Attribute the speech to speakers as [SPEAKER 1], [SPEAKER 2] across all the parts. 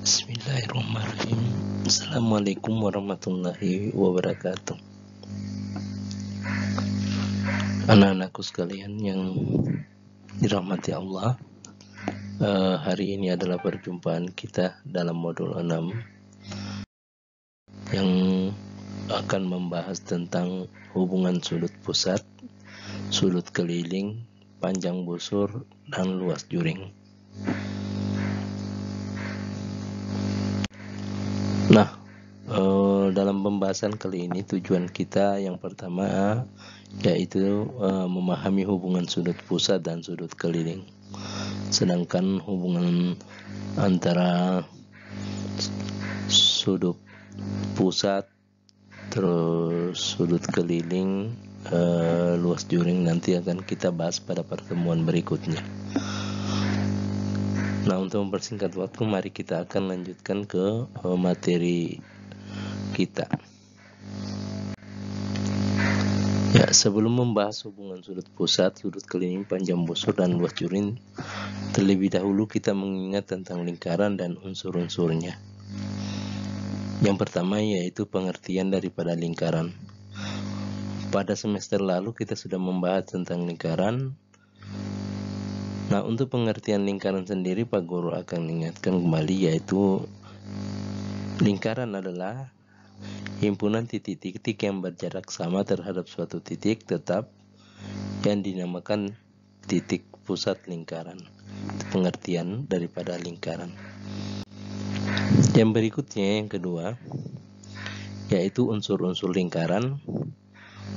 [SPEAKER 1] Bismillahirrahmanirrahim. Assalamualaikum warahmatullahi wabarakatuh. Anak-anakku sekalian yang dirahmati Allah, hari ini adalah perjumpaan kita dalam modul 6 yang akan membahas tentang hubungan sudut pusat, sudut keliling, panjang busur, dan luas juring. Nah, dalam pembahasan kali ini tujuan kita yang pertama yaitu memahami hubungan sudut pusat dan sudut keliling. Sedangkan hubungan antara sudut pusat terus sudut keliling, luas juring nanti akan kita bahas pada pertemuan berikutnya. Nah, untuk mempersingkat waktu, mari kita akan lanjutkan ke materi kita. Ya, sebelum membahas hubungan sudut pusat, sudut keliling, panjang busur, dan luas juring, terlebih dahulu kita mengingat tentang lingkaran dan unsur-unsurnya. Yang pertama yaitu pengertian daripada lingkaran. Pada semester lalu kita sudah membahas tentang lingkaran. Nah, untuk pengertian lingkaran sendiri Pak Guru akan ingatkan kembali, yaitu lingkaran adalah himpunan titik-titik yang berjarak sama terhadap suatu titik tetap yang dinamakan titik pusat lingkaran. Itu pengertian daripada lingkaran. Yang berikutnya, yang kedua, yaitu unsur-unsur lingkaran.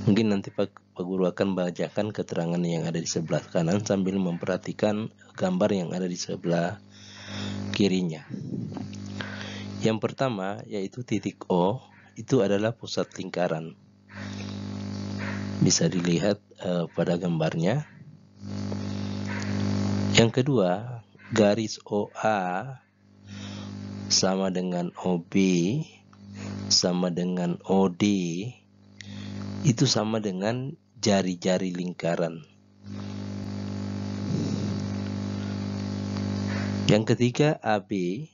[SPEAKER 1] Mungkin nanti Pak Guru akan bacakan keterangan yang ada di sebelah kanan sambil memperhatikan gambar yang ada di sebelah kirinya. Yang pertama yaitu titik O, itu adalah pusat lingkaran. Bisa dilihat pada gambarnya. Yang kedua, garis OA sama dengan OB sama dengan OD itu sama dengan jari-jari lingkaran. Yang ketiga, AB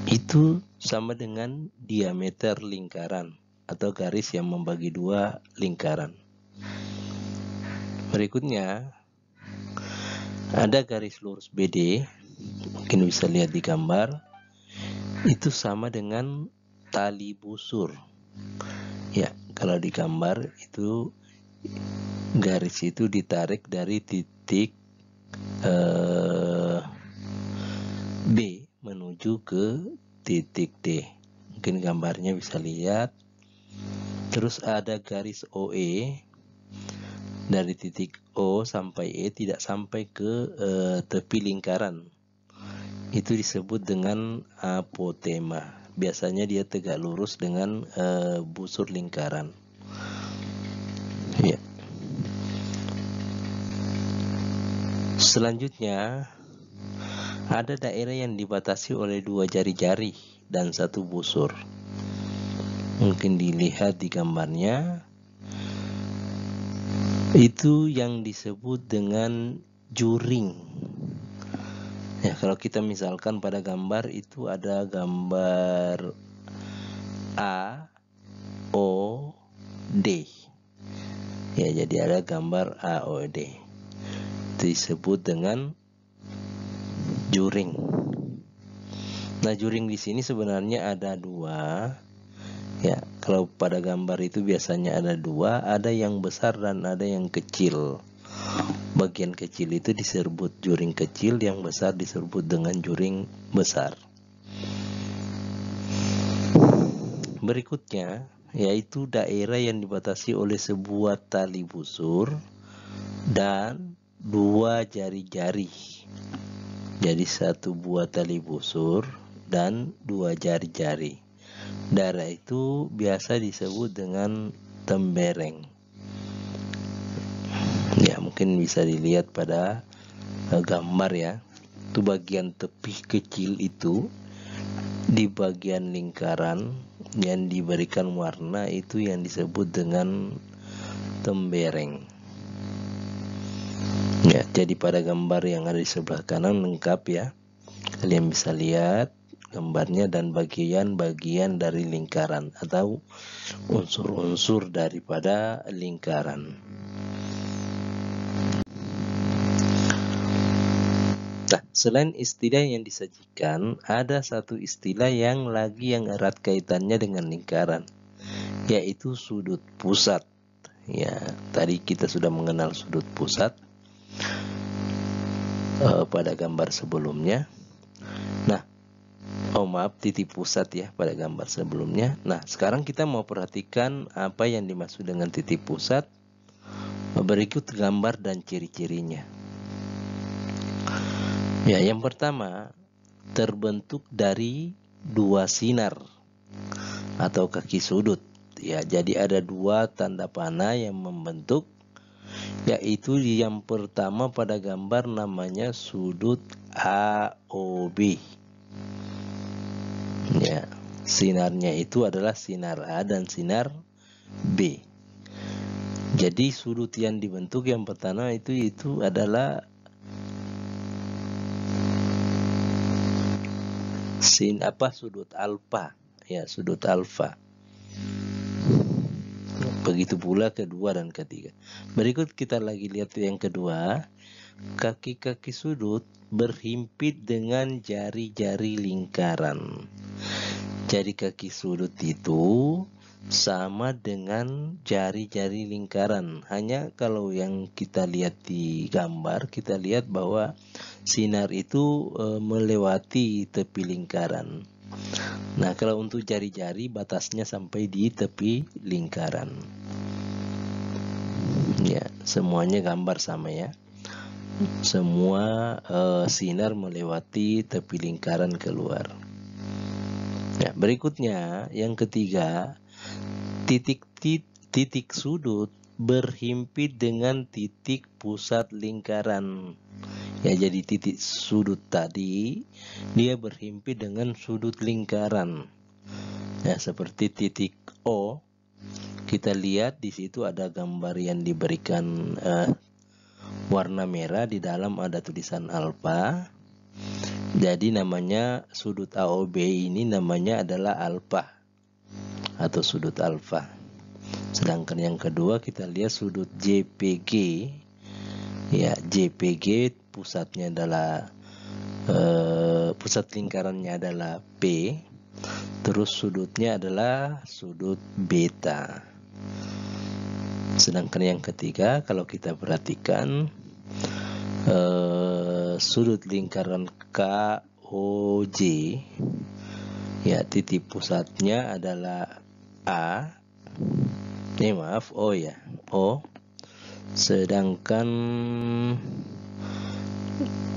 [SPEAKER 1] itu sama dengan diameter lingkaran atau garis yang membagi dua lingkaran. Berikutnya ada garis lurus BD, mungkin bisa lihat di gambar, itu sama dengan tali busur. Ya, kalau di gambar itu garis itu ditarik dari titik B menuju ke titik D. Mungkin gambarnya bisa lihat. Terus ada garis OE dari titik O sampai E tidak sampai ke tepi lingkaran. Itu disebut dengan apotema. Biasanya dia tegak lurus dengan busur lingkaran. Ya. Selanjutnya ada daerah yang dibatasi oleh dua jari-jari dan satu busur. Mungkin dilihat di gambarnya. Itu yang disebut dengan juring. Ya, kalau kita misalkan pada gambar itu ada gambar A, O, D. Ya, jadi ada gambar A, O, D. Itu disebut dengan juring. Nah, juring di sini sebenarnya ada dua. Ya, kalau pada gambar itu biasanya ada dua, ada yang besar dan ada yang kecil. Bagian kecil itu disebut juring kecil, yang besar disebut dengan juring besar. Berikutnya yaitu daerah yang dibatasi oleh sebuah tali busur dan dua jari-jari. Jadi satu buah tali busur dan dua jari-jari. Daerah itu biasa disebut dengan tembereng. Ya, mungkin bisa dilihat pada gambar ya. Itu bagian tepi kecil itu di bagian lingkaran yang diberikan warna itu yang disebut dengan tembereng. Ya, jadi pada gambar yang ada di sebelah kanan lengkap ya. Kalian bisa lihat gambarnya dan bagian-bagian dari lingkaran atau unsur-unsur daripada lingkaran. Nah, selain istilah yang disajikan, ada satu istilah yang erat kaitannya dengan lingkaran, yaitu sudut pusat. Ya, tadi kita sudah mengenal sudut pusat pada gambar sebelumnya. Nah, titik pusat ya pada gambar sebelumnya. Nah, sekarang kita mau perhatikan apa yang dimaksud dengan titik pusat. Berikut gambar dan ciri-cirinya. Ya, yang pertama, terbentuk dari dua sinar atau kaki sudut. Ya, jadi ada dua tanda panah yang membentuk, yaitu yang pertama pada gambar namanya sudut AOB. Ya, sinarnya itu adalah sinar A dan sinar B. Jadi sudut yang dibentuk yang pertama itu adalah sudut alfa. Ya, sudut alfa. Begitu pula kedua dan ketiga. Berikut kita lagi lihat yang kedua. Kaki-kaki sudut berhimpit dengan jari-jari lingkaran. Jadi kaki sudut itu sama dengan jari-jari lingkaran. Hanya kalau yang kita lihat di gambar, kita lihat bahwa sinar itu melewati tepi lingkaran. Nah, kalau untuk jari-jari batasnya sampai di tepi lingkaran. Ya, semuanya gambar sama ya. Semua sinar melewati tepi lingkaran keluar. Ya, berikutnya yang ketiga, titik sudut berhimpit dengan titik pusat lingkaran. Ya, jadi titik sudut tadi dia berhimpit dengan sudut lingkaran. Ya, seperti titik O. Kita lihat di situ ada gambar yang diberikan warna merah, di dalam ada tulisan alfa. Jadi namanya sudut AOB ini namanya adalah alfa atau sudut alfa. Sedangkan yang kedua kita lihat sudut JPG. Ya, JPG pusatnya adalah pusat lingkarannya adalah P. Terus sudutnya adalah sudut beta. Sedangkan yang ketiga kalau kita perhatikan sudut lingkaran KOJ, ya, titik pusatnya adalah A. O. Sedangkan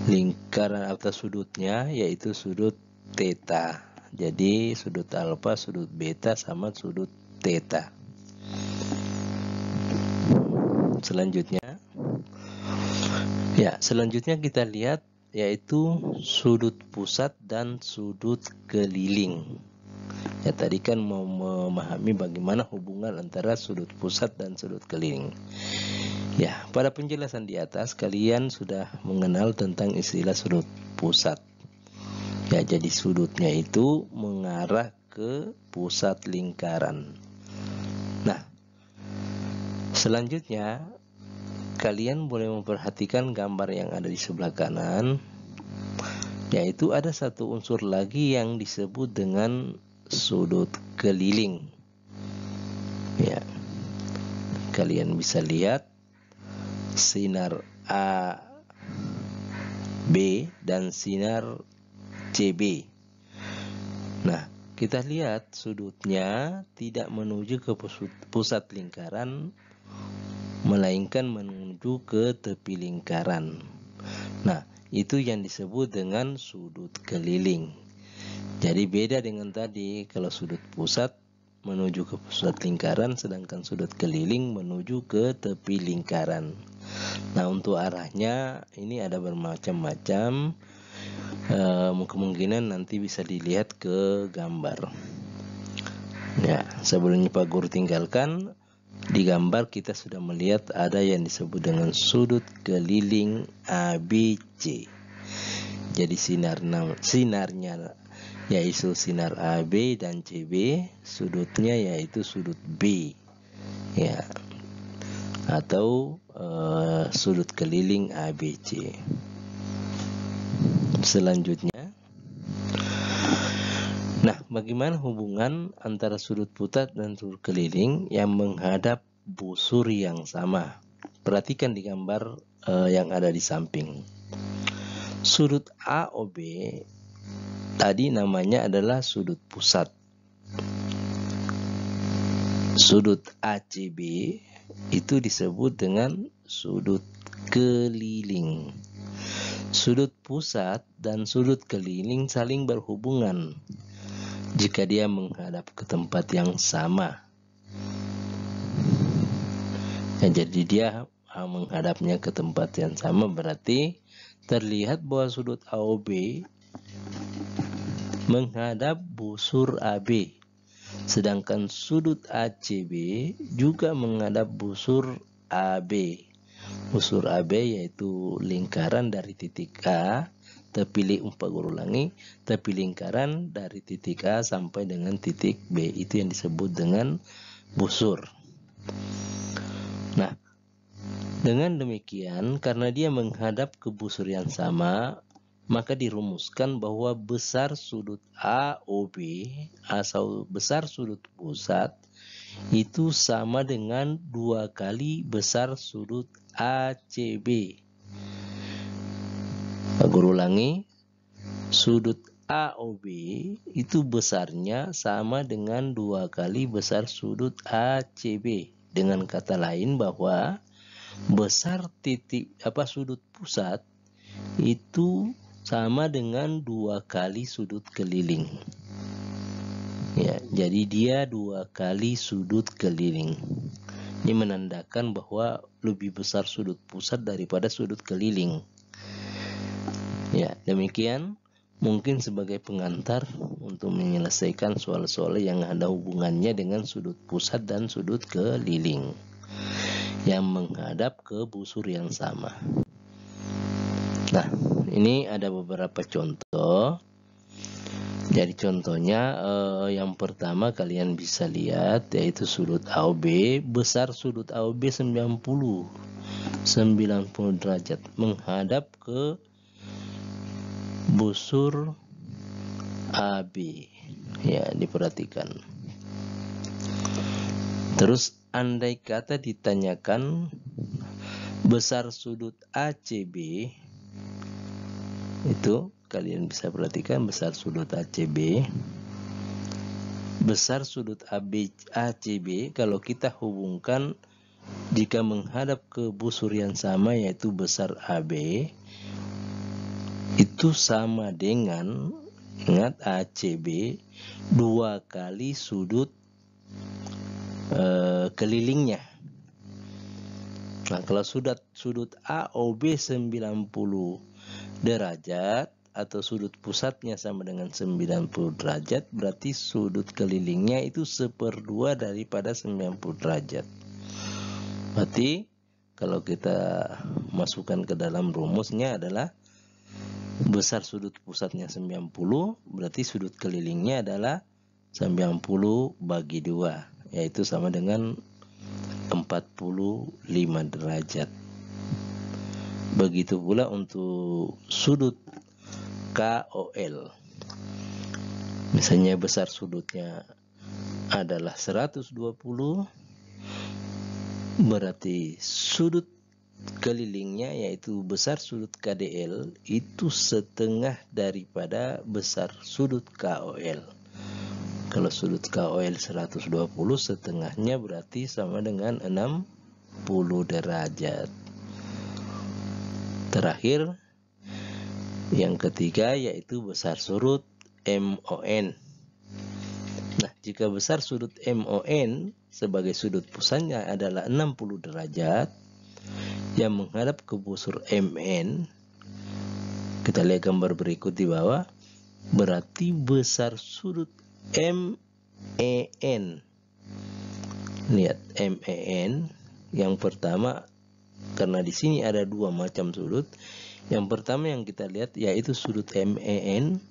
[SPEAKER 1] lingkaran atau sudutnya yaitu sudut theta. Jadi sudut alfa, sudut beta sama sudut theta. Selanjutnya kita lihat yaitu sudut pusat dan sudut keliling. Ya, tadi kan mau memahami bagaimana hubungan antara sudut pusat dan sudut keliling. Ya, pada penjelasan di atas kalian sudah mengenal tentang istilah sudut pusat. Ya, jadi sudutnya itu mengarah ke pusat lingkaran. Nah, selanjutnya kalian boleh memperhatikan gambar yang ada di sebelah kanan, yaitu ada satu unsur lagi yang disebut dengan sudut keliling. Ya, kalian bisa lihat sinar A, B dan sinar CB. Nah, kita lihat sudutnya tidak menuju ke pusat lingkaran, melainkan menuju ke tepi lingkaran. Nah, itu yang disebut dengan sudut keliling. Jadi beda dengan tadi, kalau sudut pusat menuju ke pusat lingkaran, sedangkan sudut keliling menuju ke tepi lingkaran. Nah, untuk arahnya ini ada bermacam-macam. Kemungkinan nanti bisa dilihat ke gambar. Ya, sebelumnya Pak Guru tinggalkan, di gambar kita sudah melihat ada yang disebut dengan sudut keliling ABC. jadi sinarnya yaitu sinar AB dan CB, sudutnya yaitu sudut B, ya, atau sudut keliling ABC. Selanjutnya, nah, bagaimana hubungan antara sudut pusat dan sudut keliling yang menghadap busur yang sama? Perhatikan di gambar yang ada di samping. Sudut AOB tadi namanya adalah sudut pusat. Sudut ACB itu disebut dengan sudut keliling. Sudut pusat dan sudut keliling saling berhubungan jika dia menghadap ke tempat yang sama. Ya, jadi dia menghadapnya ke tempat yang sama, berarti terlihat bahwa sudut AOB menghadap busur AB, sedangkan sudut ACB juga menghadap busur AB. Busur AB yaitu lingkaran dari titik A terpilih tapi lingkaran dari titik A sampai dengan titik B, itu yang disebut dengan busur. Nah, dengan demikian, karena dia menghadap ke busur yang sama, maka dirumuskan bahwa besar sudut AOB atau besar sudut pusat itu sama dengan 2 kali besar sudut ACB. Guru ulangi, sudut AOB itu besarnya sama dengan 2 kali besar sudut ACB. Dengan kata lain bahwa besar sudut pusat itu sama dengan 2 kali sudut keliling. Ya, jadi dia 2 kali sudut keliling. Ini menandakan bahwa lebih besar sudut pusat daripada sudut keliling. Ya, demikian mungkin sebagai pengantar untuk menyelesaikan soal-soal yang ada hubungannya dengan sudut pusat dan sudut keliling yang menghadap ke busur yang sama. Nah, ini ada beberapa contoh. Jadi contohnya yang pertama kalian bisa lihat yaitu sudut AOB, besar sudut AOB 90 derajat menghadap ke busur AB. Ya, diperhatikan. Terus andai kata ditanyakan besar sudut ACB, itu kalian bisa perhatikan besar sudut ACB. Besar sudut ACB kalau kita hubungkan jika menghadap ke busur yang sama yaitu besar AB, itu sama dengan, ingat, ACB 2 kali sudut kelilingnya. Nah, kalau sudut AOB 90 derajat atau sudut pusatnya sama dengan 90 derajat, berarti sudut kelilingnya itu 1/2 daripada 90 derajat. Berarti kalau kita masukkan ke dalam rumusnya adalah besar sudut pusatnya 90, berarti sudut kelilingnya adalah 90 bagi 2, yaitu sama dengan 45 derajat. Begitu pula untuk sudut KOL. Misalnya besar sudutnya adalah 120, berarti sudut kelilingnya yaitu besar sudut KDL itu setengah daripada besar sudut KOL. Kalau sudut KOL 120, setengahnya berarti sama dengan 60 derajat. Terakhir, yang ketiga yaitu besar sudut MON. Nah, jika besar sudut MON sebagai sudut pusatnya adalah 60 derajat yang menghadap ke busur MN, kita lihat gambar berikut di bawah, berarti besar sudut MEN. Lihat MEN yang pertama, karena di sini ada 2 macam sudut. Yang pertama yang kita lihat yaitu sudut MEN,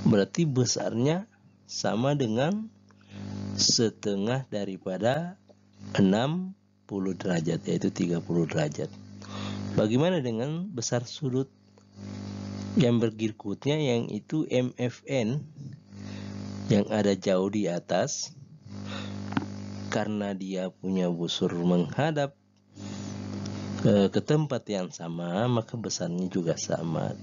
[SPEAKER 1] berarti besarnya sama dengan setengah daripada 60 derajat, yaitu 30 derajat. Bagaimana dengan besar sudut yang berikutnya, yang itu MFN, yang ada jauh di atas? Karena dia punya busur menghadap ke tempat yang sama, maka besarnya juga sama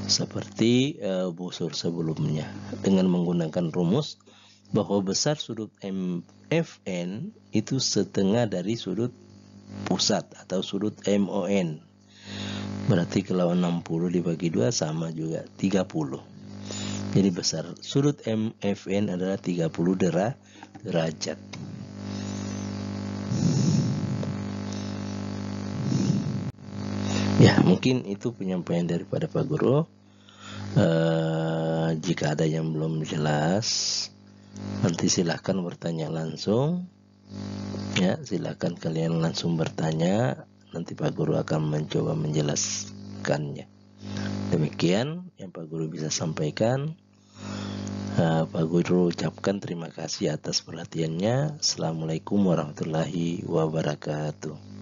[SPEAKER 1] seperti busur sebelumnya, dengan menggunakan rumus bahwa besar sudut MFN itu setengah dari sudut pusat atau sudut MON. Berarti kalau 60 dibagi 2 sama juga 30. Jadi besar sudut MFN adalah 30 derajat. Ya, mungkin itu penyampaian daripada Pak Guru. Jika ada yang belum jelas, nanti silahkan bertanya langsung. Ya, silahkan kalian langsung bertanya. Nanti Pak Guru akan mencoba menjelaskannya. Demikian yang Pak Guru bisa sampaikan. Pak Guru ucapkan terima kasih atas perhatiannya. Assalamualaikum warahmatullahi wabarakatuh.